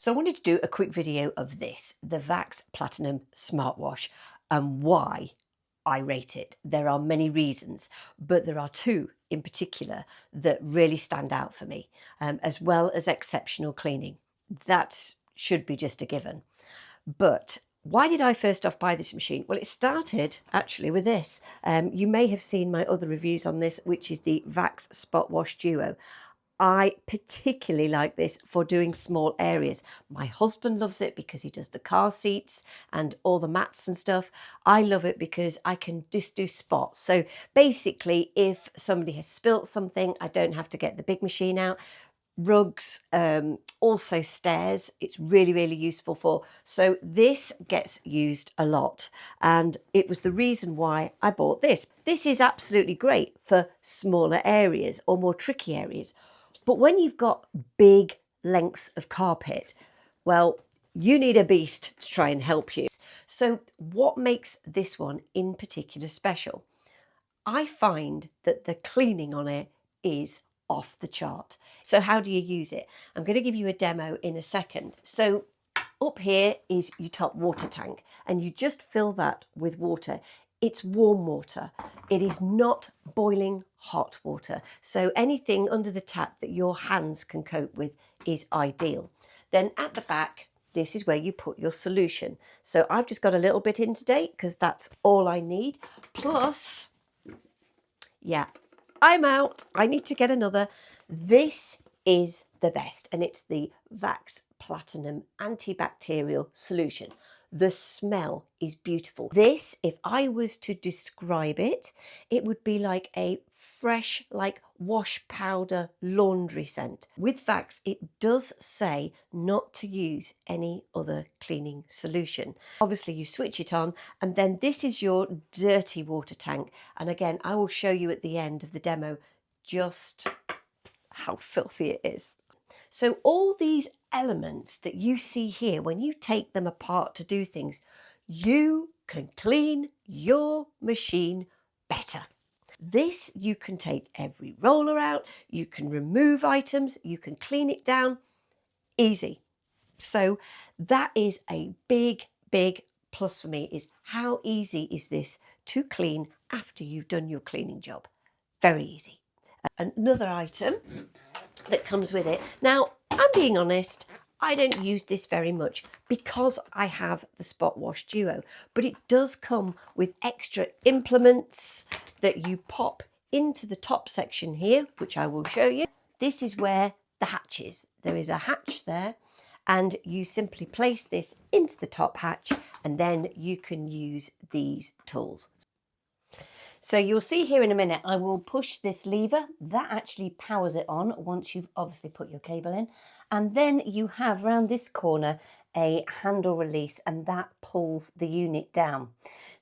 So I wanted to do a quick video of this, the Vax Platinum SmartWash, and why I rate it. There are many reasons, but there are two in particular that really stand out for me, as well as exceptional cleaning. That should be just a given. But why did I first off buy this machine? Well, it started actually with this. You may have seen my other reviews on this, which is the Vax Spot Wash Duo. I particularly like this for doing small areas. My husband loves it because he does the car seats and all the mats and stuff. I love it because I can just do spots. So basically, if somebody has spilt something, I don't have to get the big machine out. Rugs, also stairs, it's really, really useful for. So this gets used a lot, and it was the reason why I bought this. This is absolutely great for smaller areas or more tricky areas. But when you've got big lengths of carpet, well, you need a beast to try and help you. So what makes this one in particular special? I find that the cleaning on it is off the chart. So how do you use it? I'm going to give you a demo in a second. So up here is your top water tank, and you just fill that with water. It's warm water. It is not boiling hot water. So anything under the tap that your hands can cope with is ideal. Then at the back, this is where you put your solution. So I've just got a little bit in today because that's all I need. Plus, yeah, I'm out. I need to get another. This is the best, and it's the Vax Platinum antibacterial solution. The smell is beautiful. This, if I was to describe it, it would be like a fresh, like wash powder laundry scent. With Vax, it does say not to use any other cleaning solution. Obviously, you switch it on, and then this is your dirty water tank. And again, I will show you at the end of the demo just how filthy it is. So all these elements that you see here, when you take them apart to do things, you can clean your machine better. This, you can take every roller out, you can remove items, you can clean it down, easy. So that is a big, big plus for me, is how easy is this to clean after you've done your cleaning job. Very easy. Another item that comes with it. Now, I'm being honest, I don't use this very much because I have the Spot Wash Duo, but it does come with extra implements that you pop into the top section here, which I will show you. This is where the hatch is. There is a hatch there, and you simply place this into the top hatch, and then you can use these tools. So you'll see here in a minute, I will push this lever. That actually powers it on once you've obviously put your cable in. And then you have round this corner a handle release, and that pulls the unit down.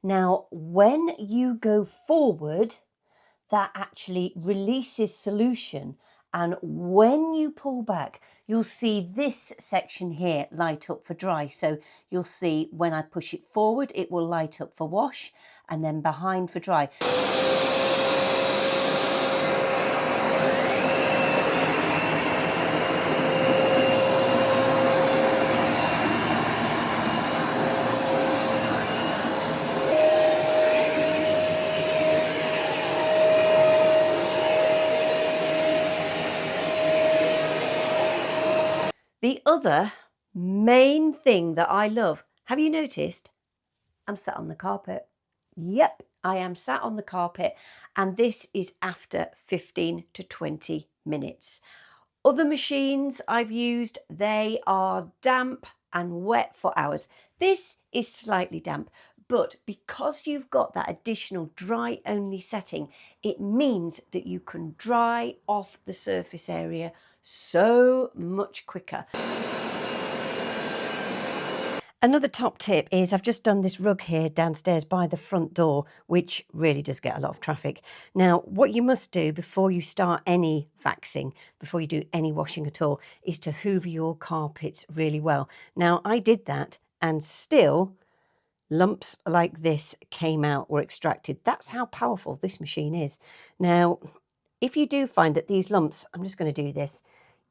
Now, when you go forward, that actually releases solution. And when you pull back, you'll see this section here light up for dry. So you'll see when I push it forward, it will light up for wash, and then behind for dry. The other main thing that I love, have you noticed? I'm sat on the carpet. Yep, I am sat on the carpet, and this is after 15 to 20 minutes. Other machines I've used, they are damp and wet for hours. This is slightly damp, but because you've got that additional dry only setting, it means that you can dry off the surface area so much quicker. Another top tip is I've just done this rug here downstairs by the front door, which really does get a lot of traffic. Now, what you must do before you start any vaxing, before you do any washing at all, is to hoover your carpets really well. Now, I did that, and still lumps like this came out, were extracted. That's how powerful this machine is. Now, if you do find that these lumps, I'm just going to do this,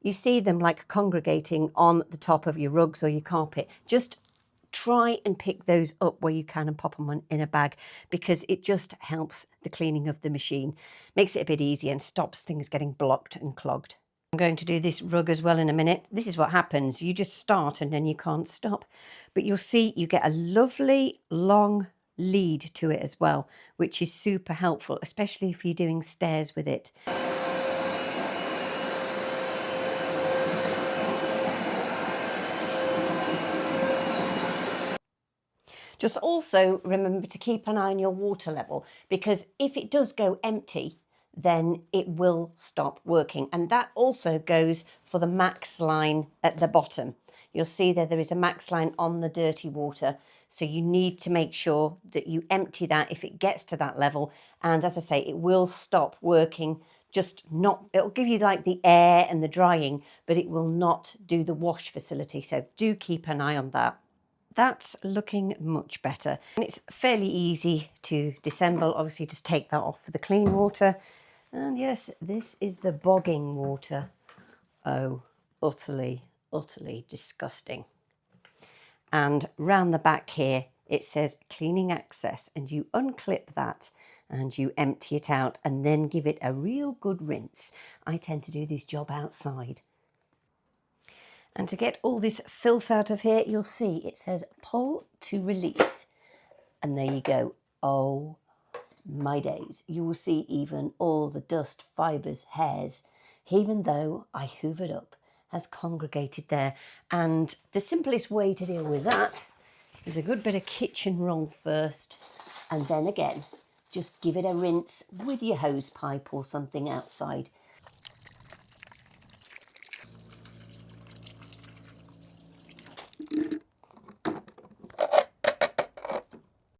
you see them like congregating on the top of your rugs or your carpet. Just try and pick those up where you can and pop them in a bag, because it just helps the cleaning of the machine, makes it a bit easier and stops things getting blocked and clogged. I'm going to do this rug as well in a minute. This is what happens. You just start and then you can't stop. But you'll see you get a lovely long lead to it as well, which is super helpful, especially if you're doing stairs with it. Just also remember to keep an eye on your water level, because if it does go empty, then it will stop working. And that also goes for the max line at the bottom. You'll see there is a max line on the dirty water. So you need to make sure that you empty that if it gets to that level. And as I say, it will stop working. Just not, it'll give you like the air and the drying, but it will not do the wash facility. So do keep an eye on that. That's looking much better. And it's fairly easy to disassemble. Obviously, just take that off for the clean water. And yes, this is the bogging water. Oh, utterly, utterly disgusting. And round the back here, it says cleaning access, and you unclip that and you empty it out and then give it a real good rinse. I tend to do this job outside. And to get all this filth out of here, you'll see it says pull to release. And there you go. Oh my days. You will see even all the dust, fibres, hairs, even though I hoovered up, has congregated there. And the simplest way to deal with that is a good bit of kitchen roll first. And then again, just give it a rinse with your hose pipe or something outside.